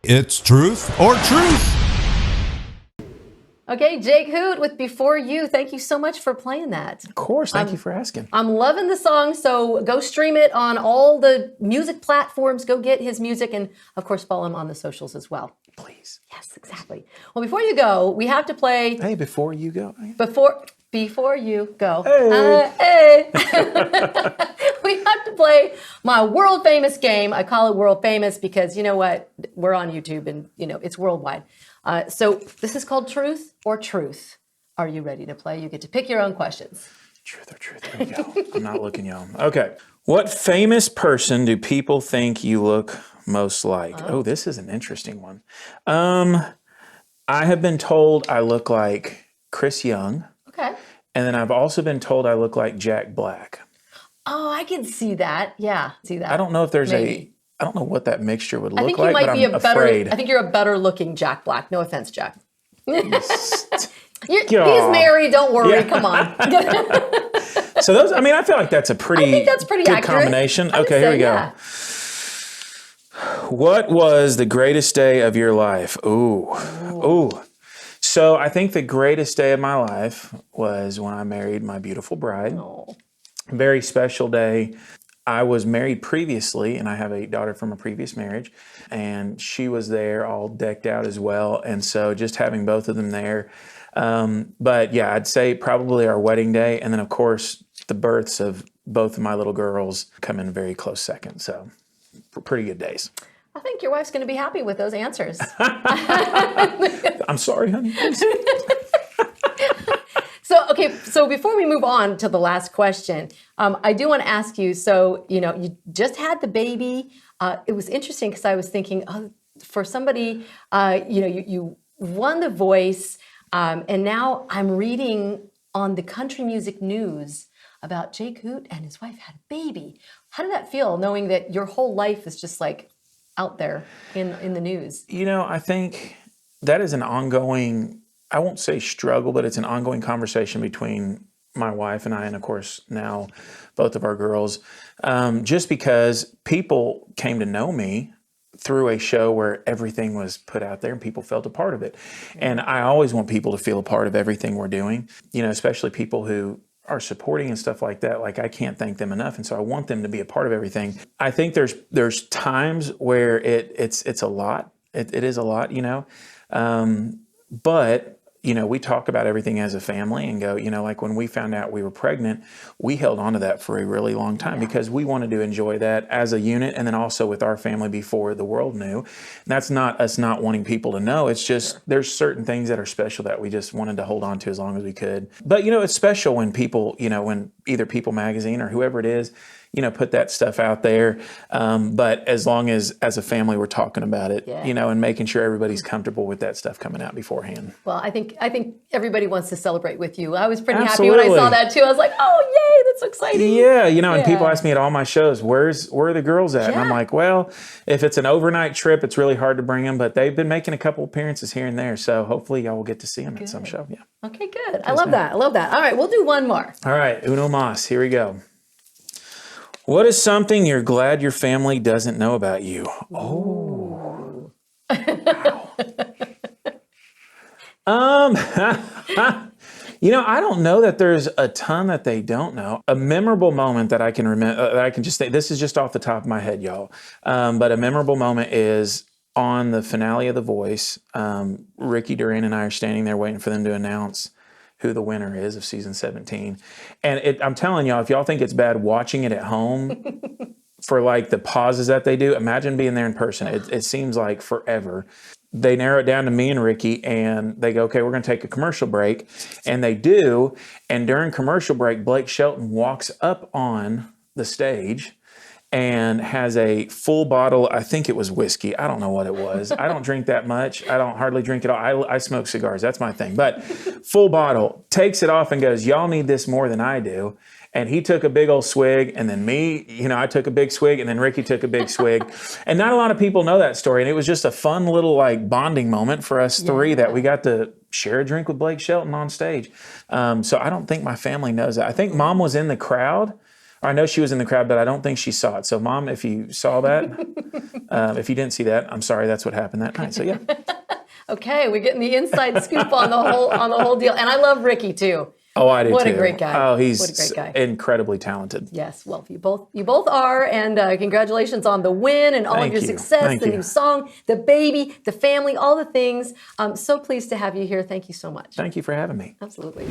It's truth or truth. Okay, Jake Hoot with Before You. Thank you so much for playing that. Of course, thank you for asking. I'm loving the song, so go stream it on all the music platforms. Go get his music, and of course, follow him on the socials as well. Please. Yes, exactly. Well, before you go, we have to play. Hey, before you go. Before you go. Hey. We have to play my world famous game. I call it world famous because you know what? We're on YouTube and it's worldwide. So this is called Truth or Truth. Are you ready to play? You get to pick your own questions. Truth or truth. Here we go. I'm not looking young. Okay. What famous person do people think you look most like? Oh, this is an interesting one. I have been told I look like Chris Young. Okay. And then I've also been told I look like Jack Black. Oh, I can see that. Yeah, see that. I don't know if there's Maybe. I don't know what that mixture would look I think you like, might but be I'm a better. afraid. I think you're a better looking Jack Black. No offense, Jack. He's Aw. married. Don't worry. Yeah. Come on. So those, I feel like that's a pretty, I think that's pretty good accurate. combination. I would Okay, here say, we go. yeah. What was the greatest day of your life? Ooh. So I think the greatest day of my life was when I married my beautiful bride. Oh. Very special day. I was married previously, and I have a daughter from a previous marriage, and she was there all decked out as well. And so just having both of them there. But yeah, I'd say probably our wedding day. And then of course, the births of both of my little girls come in a very close second. So pretty good days. I think your wife's going to be happy with those answers. I'm sorry, honey. So before we move on to the last question, I do want to ask you, so, you just had the baby. It was interesting because I was thinking, for somebody, you won The Voice, and now I'm reading on the country music news about Jake Hoot and his wife had a baby. How did that feel, knowing that your whole life is just like out there in the news? I think that is an ongoing, I won't say struggle, but it's an ongoing conversation between my wife and I, and of course now both of our girls, just because people came to know me through a show where everything was put out there and people felt a part of it. And I always want people to feel a part of everything we're doing, especially people who are supporting and stuff like that. Like, I can't thank them enough. And so I want them to be a part of everything. I think there's times where it's a lot. It is a lot, but we talk about everything as a family and go, like when we found out we were pregnant, we held on to that for a really long time because we wanted to enjoy that as a unit and then also with our family before the world knew. And that's not us not wanting people to know. It's just there's certain things that are special that we just wanted to hold on to as long as we could. But, it's special when people, when either People Magazine or whoever it is, put that stuff out there. But as long as a family, we're talking about it, and making sure everybody's comfortable with that stuff coming out beforehand. Well, I think everybody wants to celebrate with you. I was pretty happy when I saw that too. I was like, oh, yay, that's exciting. Yeah, and people ask me at all my shows, where are the girls at? And I'm like, well, if it's an overnight trip, it's really hard to bring them, but they've been making a couple appearances here and there. So hopefully y'all will get to see them at some show. Yeah. Okay, good. I love that. All right, we'll do one more. All right, uno más. Here we go. What is something you're glad your family doesn't know about you? Oh. Wow. I don't know that there's a ton that they don't know. A memorable moment that I can remember, that I can just say, this is just off the top of my head, y'all. But a memorable moment is on the finale of The Voice. Ricky Duran and I are standing there waiting for them to announce who the winner is of season 17. And I'm telling y'all, if y'all think it's bad watching it at home for like the pauses that they do, imagine being there in person. It seems like forever. They narrow it down to me and Ricky and they go, okay, we're going to take a commercial break. And they do. And during commercial break, Blake Shelton walks up on the stage and has a full bottle, I think it was whiskey. I don't know what it was. I don't drink that much. I don't hardly drink it all. I smoke cigars. That's my thing. But full bottle, takes it off and goes, y'all need this more than I do. And he took a big old swig, and then me, I took a big swig, and then Ricky took a big swig. And not a lot of people know that story. And it was just a fun little bonding moment for us three that we got to share a drink with Blake Shelton on stage. So I don't think my family knows that. I think Mom was in the crowd. I know she was in the crowd, but I don't think she saw it. So, Mom, if you saw that, if you didn't see that, I'm sorry. That's what happened that night. So, yeah. Okay, we're getting the inside scoop on the whole deal, and I love Ricky too. Oh, I do too. What a great guy. Oh, he's what a great guy. Incredibly talented. Yes, well, you both are, and congratulations on the win and all Thank of your you. success, Thank the you. new song, the baby, the family, all the things. I'm so pleased to have you here. Thank you so much. Thank you for having me. Absolutely.